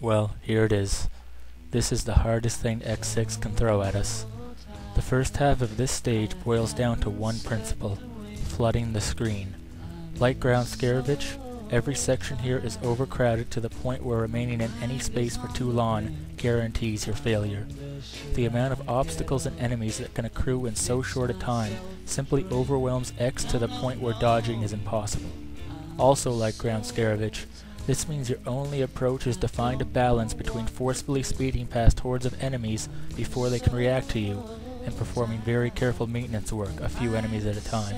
Well, here it is. This is the hardest thing X6 can throw at us. The first half of this stage boils down to one principle: flooding the screen. Like Ground Scaravich, every section here is overcrowded to the point where remaining in any space for too long guarantees your failure. The amount of obstacles and enemies that can accrue in so short a time simply overwhelms X to the point where dodging is impossible. Also, like Ground Scaravich, this means your only approach is to find a balance between forcefully speeding past hordes of enemies before they can react to you, and performing very careful maintenance work a few enemies at a time.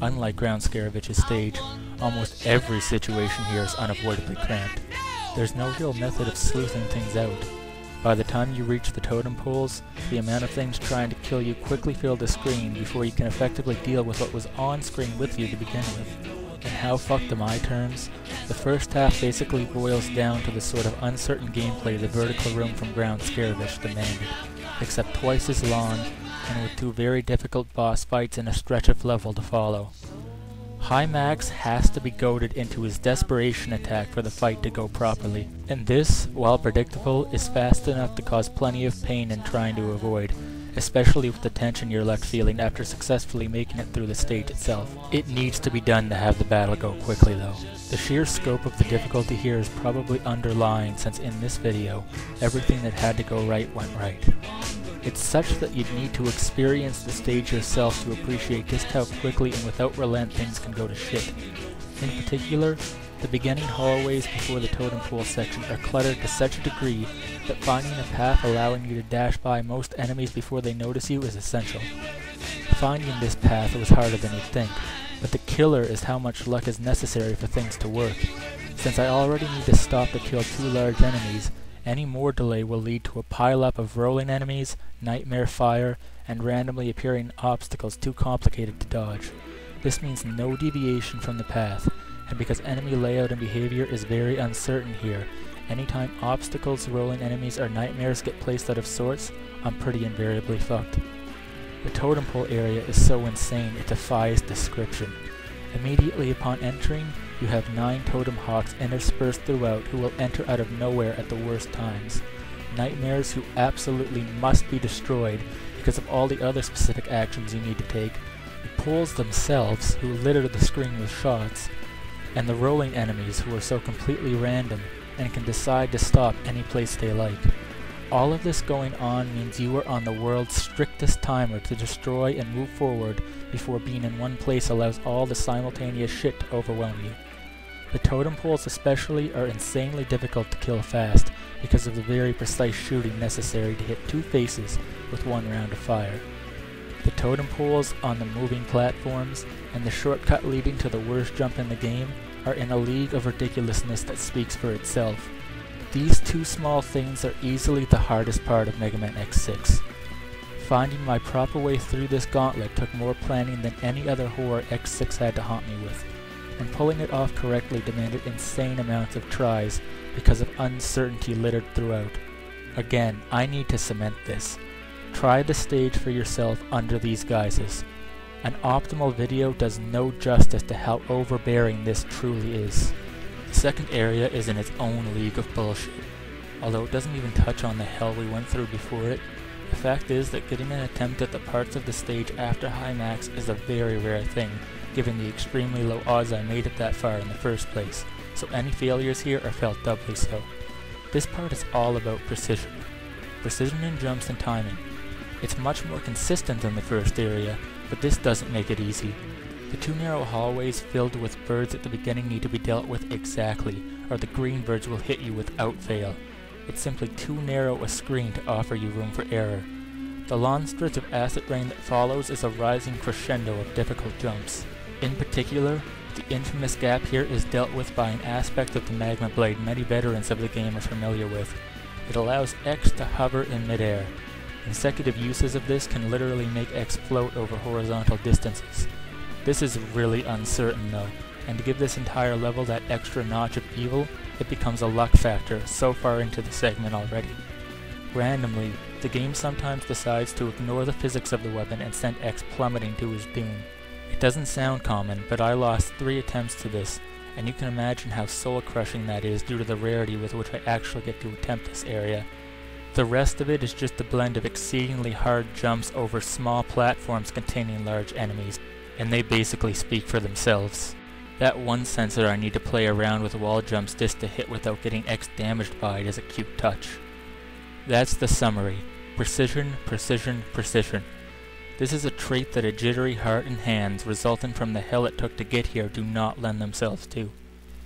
Unlike Ground Scaravich's stage, almost every situation here is unavoidably cramped. There's no real method of sleuthing things out. By the time you reach the totem poles, the amount of things trying to kill you quickly fill the screen before you can effectively deal with what was on screen with you to begin with. And how fucked am I terms, the first half basically boils down to the sort of uncertain gameplay the vertical room from Ground Scaravich demanded, except twice as long, and with two very difficult boss fights and a stretch of level to follow. High Max has to be goaded into his desperation attack for the fight to go properly, and this, while predictable, is fast enough to cause plenty of pain in trying to avoid, especially with the tension you're left feeling after successfully making it through the stage itself. It needs to be done to have the battle go quickly though. The sheer scope of the difficulty here is probably underlying, since in this video, everything that had to go right went right. It's such that you'd need to experience the stage yourself to appreciate just how quickly and without relent things can go to shit. In particular, the beginning hallways before the totem pole section are cluttered to such a degree that finding a path allowing you to dash by most enemies before they notice you is essential. Finding this path was harder than you'd think, but the killer is how much luck is necessary for things to work. Since I already need to stop to kill two large enemies, any more delay will lead to a pile-up of rolling enemies, nightmare fire, and randomly appearing obstacles too complicated to dodge. This means no deviation from the path, and because enemy layout and behavior is very uncertain here, anytime obstacles, rolling enemies, or nightmares get placed out of sorts, I'm pretty invariably fucked. The totem pole area is so insane it defies description. Immediately upon entering, you have 9 totem hawks interspersed throughout who will enter out of nowhere at the worst times. Nightmares who absolutely must be destroyed because of all the other specific actions you need to take. The poles themselves, who litter the screen with shots. And the rolling enemies who are so completely random and can decide to stop any place they like. All of this going on means you are on the world's strictest timer to destroy and move forward before being in one place allows all the simultaneous shit to overwhelm you. The totem poles especially are insanely difficult to kill fast because of the very precise shooting necessary to hit 2 faces with 1 round of fire. The totem poles on the moving platforms and the shortcut leading to the worst jump in the game are in a league of ridiculousness that speaks for itself. These 2 small things are easily the hardest part of Mega Man X6. Finding my proper way through this gauntlet took more planning than any other horror X6 had to haunt me with, and pulling it off correctly demanded insane amounts of tries because of uncertainty littered throughout. Again, I need to cement this. Try the stage for yourself under these guises. An optimal video does no justice to how overbearing this truly is. The second area is in its own league of bullshit. Although it doesn't even touch on the hell we went through before it, the fact is that getting an attempt at the parts of the stage after High Max is a very rare thing, given the extremely low odds I made it that far in the first place, so any failures here are felt doubly so. This part is all about precision. Precision in jumps and timing. It's much more consistent than the first area, but this doesn't make it easy. The 2 narrow hallways filled with birds at the beginning need to be dealt with exactly, or the green birds will hit you without fail. It's simply too narrow a screen to offer you room for error. The long stretch of acid rain that follows is a rising crescendo of difficult jumps. In particular, the infamous gap here is dealt with by an aspect of the Magma Blade many veterans of the game are familiar with. It allows X to hover in midair. Consecutive uses of this can literally make X float over horizontal distances. This is really uncertain though, and to give this entire level that extra notch of evil, it becomes a luck factor so far into the segment already. Randomly, the game sometimes decides to ignore the physics of the weapon and send X plummeting to his doom. It doesn't sound common, but I lost 3 attempts to this, and you can imagine how soul-crushing that is due to the rarity with which I actually get to attempt this area. The rest of it is just a blend of exceedingly hard jumps over small platforms containing large enemies, and they basically speak for themselves. That one sensor I need to play around with wall jumps just to hit without getting X damaged by it is a cute touch. That's the summary. Precision, precision, precision. This is a trait that a jittery heart and hands resulting from the hell it took to get here do not lend themselves to.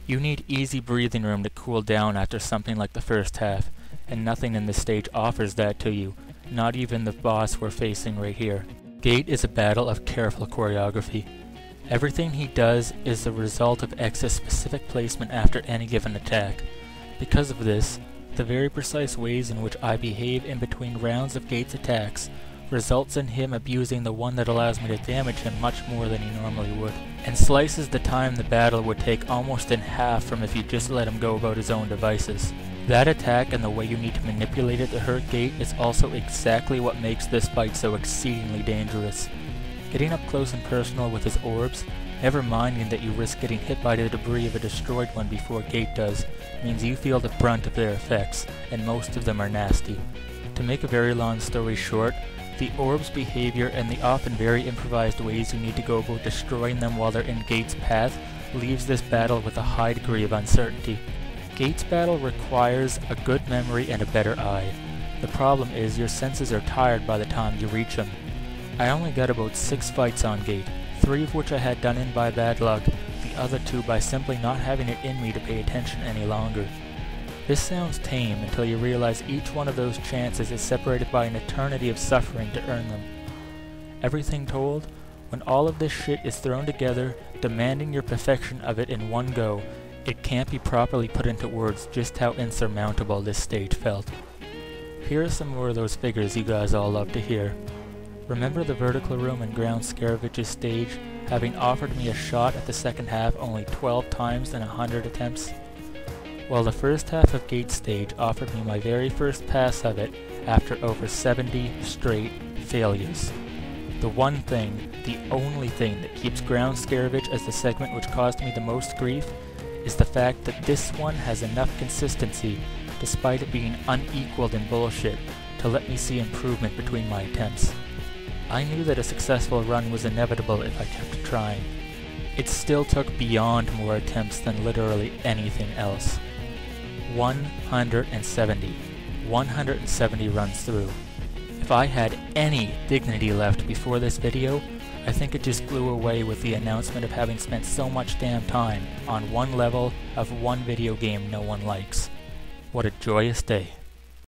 You need easy breathing room to cool down after something like the first half, and nothing in this stage offers that to you, not even the boss we're facing right here. Gate is a battle of careful choreography. Everything he does is the result of X's specific placement after any given attack. Because of this, the very precise ways in which I behave in between rounds of Gate's attacks results in him abusing the one that allows me to damage him much more than he normally would, and slices the time the battle would take almost in half from if you just let him go about his own devices. That attack and the way you need to manipulate it to hurt Gate is also exactly what makes this fight so exceedingly dangerous. Getting up close and personal with his orbs, never minding that you risk getting hit by the debris of a destroyed one before Gate does, means you feel the brunt of their effects, and most of them are nasty. To make a very long story short, the orb's behavior and the often very improvised ways you need to go about destroying them while they're in Gate's path leaves this battle with a high degree of uncertainty. Gate's battle requires a good memory and a better eye. The problem is your senses are tired by the time you reach him. I only got about 6 fights on Gate, 3 of which I had done in by bad luck, the other 2 by simply not having it in me to pay attention any longer. This sounds tame until you realize each one of those chances is separated by an eternity of suffering to earn them. Everything told, when all of this shit is thrown together, demanding your perfection of it in one go, it can't be properly put into words just how insurmountable this stage felt. Here are some more of those figures you guys all love to hear. Remember the vertical room in Ground Scarawage's stage having offered me a shot at the second half only 12 times in 100 attempts? Well, the first half of Gate's stage offered me my very first pass of it after over 70 straight failures. The one thing, the only thing that keeps Ground Scaravage as the segment which caused me the most grief is the fact that this one has enough consistency, despite it being unequaled in bullshit, to let me see improvement between my attempts. I knew that a successful run was inevitable if I kept trying. It still took beyond more attempts than literally anything else. 170 runs through. If I had any dignity left before this video, I think it just blew away with the announcement of having spent so much damn time on one level of one video game no one likes. What a joyous day.